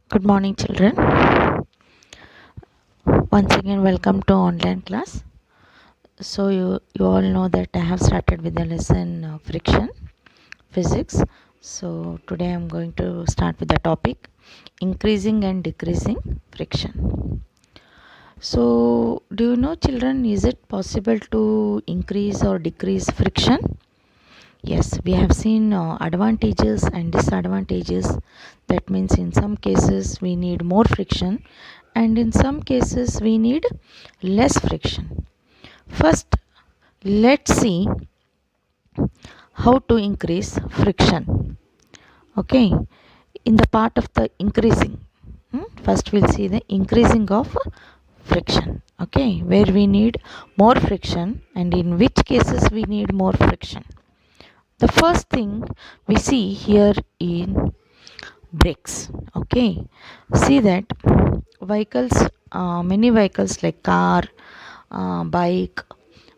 Good morning, children. Once again, welcome to online class. So you all know that I have started with the lesson friction physics. So today I'm going to start with the topic increasing and decreasing friction. So do you know, children, is it possible to increase or decrease friction? Yes, we have seen advantages and disadvantages. That means in some cases we need more friction and in some cases we need less friction. First, let's see how to increase friction. Okay, in the part of the increasing, first we'll see the increasing of friction. Okay, where we need more friction and in which cases we need more friction. The first thing we see here in brakes. Okay, see that vehicles, many vehicles like car, bike,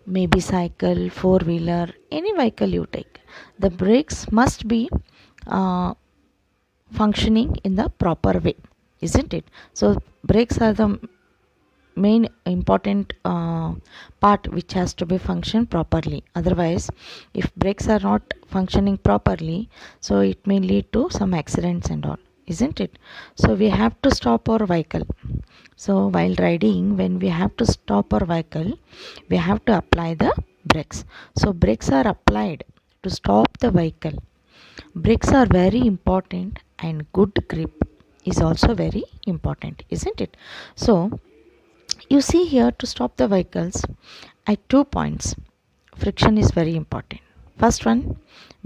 maybe cycle, four wheeler, any vehicle you take, the brakes must be uh, functioning in the proper way, isn't it? So brakes are the main important part which has to be functioned properly. Otherwise, if brakes are not functioning properly, so it may lead to some accidents and all, isn't it? So we have to stop our vehicle. So while riding, when we have to stop our vehicle, we have to apply the brakes. So brakes are applied to stop the vehicle. Brakes are very important and good grip is also very important, isn't it? So you see here, to stop the vehicles at 2 points, friction is very important. First one,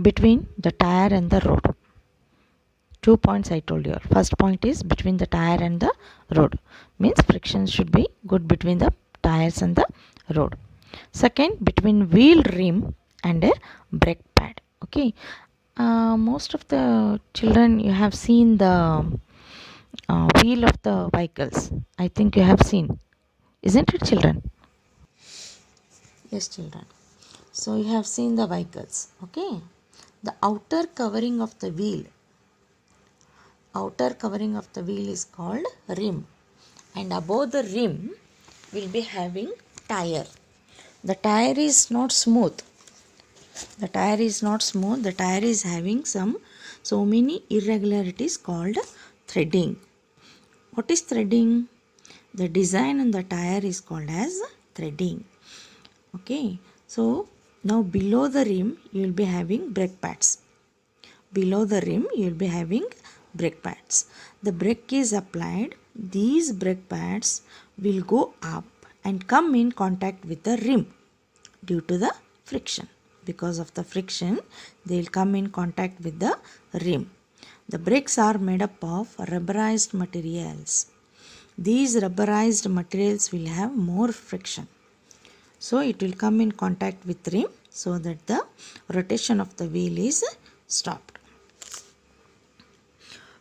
between the tire and the road. 2 points I told you. First point is between the tire and the road, means friction should be good between the tires and the road. Second, between wheel rim and a brake pad. Okay, most of the children, you have seen the wheel of the vehicles. I think you have seen, isn't it, children? Yes, children. So you have seen the vehicles. Okay. The outer covering of the wheel is called rim. And above the rim will be having tire. The tire is not smooth. The tire is not smooth. The tire is having so many irregularities called threading. What is threading? The design on the tire is called as threading. Okay, so now below the rim you will be having brake pads. Below the rim you will be having brake pads. The brake is applied. These brake pads will go up and come in contact with the rim due to the friction. Because of the friction, they will come in contact with the rim. The brakes are made up of rubberized materials. These rubberized materials will have more friction. So it will come in contact with rim so that the rotation of the wheel is stopped.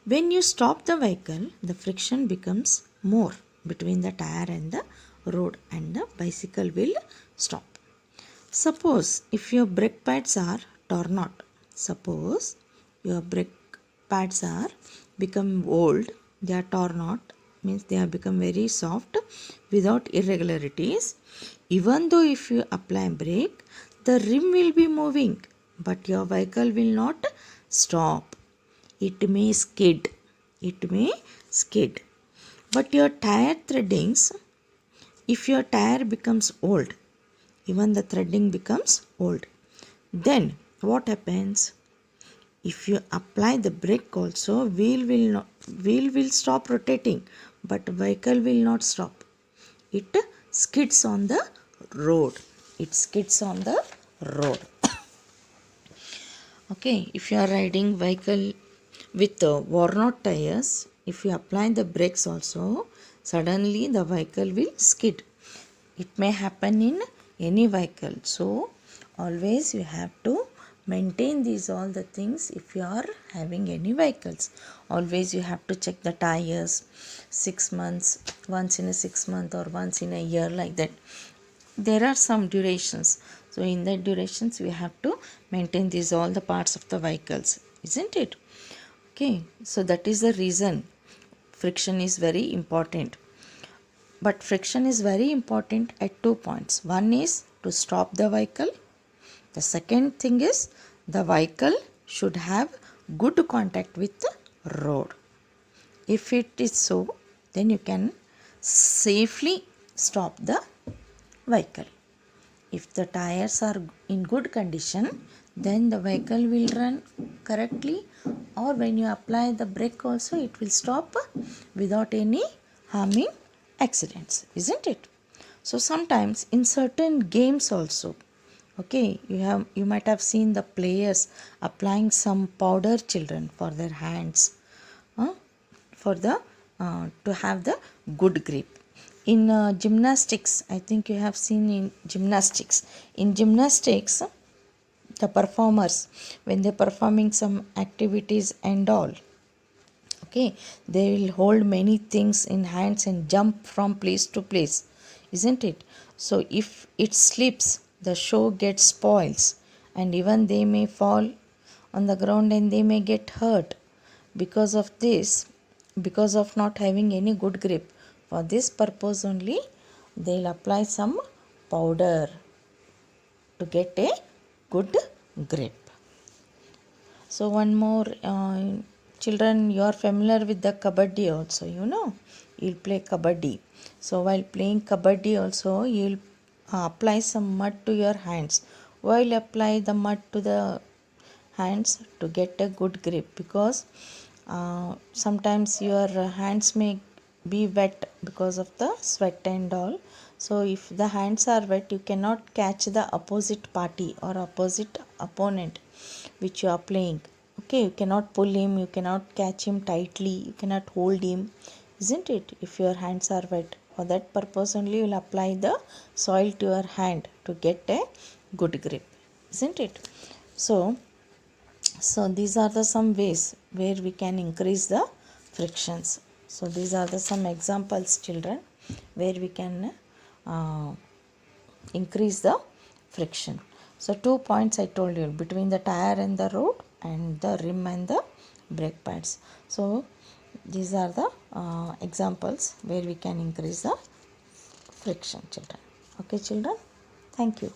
When you stop the vehicle, the friction becomes more between the tire and the road and the bicycle will stop. Suppose if your brake pads are torn out, suppose your brake pads are become old, they are torn out, means they have become very soft without irregularities. Even though if you apply brake, the rim will be moving, but your vehicle will not stop. It may skid. It may skid. But your tire threadings, if your tire becomes old, even the threading becomes old. Then what happens? If you apply the brake also, wheel will stop rotating, but vehicle will not stop. It skids on the road. It skids on the road. Okay, if you are riding vehicle with worn out tires, if you apply the brakes also, suddenly the vehicle will skid. It may happen in any vehicle. So always you have to maintain these all the things if you are having any vehicles. Always you have to check the tires 6 months, once in a 6 month or once in a year, like that. There are some durations. So in that durations we have to maintain these all the parts of the vehicles, isn't it? Okay, so that is the reason friction is very important. But friction is very important at 2 points. One is to stop the vehicle. The second thing is the vehicle should have good contact with the road. If it is so, then you can safely stop the vehicle. If the tires are in good condition, then the vehicle will run correctly, or when you apply the brake also, it will stop without any harming accidents, isn't it? So sometimes in certain games also, okay, you might have seen the players applying some powder, children, for their hands, for the to have the good grip. In gymnastics, I think you have seen in gymnastics. In gymnastics, the performers, when they're performing some activities and all, okay, they will hold many things in hands and jump from place to place, isn't it? So if it slips, the show gets spoils, and even they may fall on the ground and they may get hurt because of this, because of not having any good grip. For this purpose only, they'll apply some powder to get a good grip. So one more, children, you are familiar with the kabaddi also, you'll play kabaddi. So while playing kabaddi also, you'll apply some mud to your hands. While apply the mud to the hands to get a good grip, because sometimes your hands may be wet because of the sweat and all. So if the hands are wet, you cannot catch the opposite party or opposite opponent which you are playing. Okay, you cannot pull him, you cannot catch him tightly, you cannot hold him, isn't it, if your hands are wet. For that purpose only, you will apply the soil to your hand to get a good grip, isn't it? So these are the some ways where we can increase the frictions. So these are the some examples, children, where we can increase the friction. So 2 points I told you, between the tire and the road, and the rim and the brake pads. So these are the examples where we can increase the friction, children. Okay, children, thank you.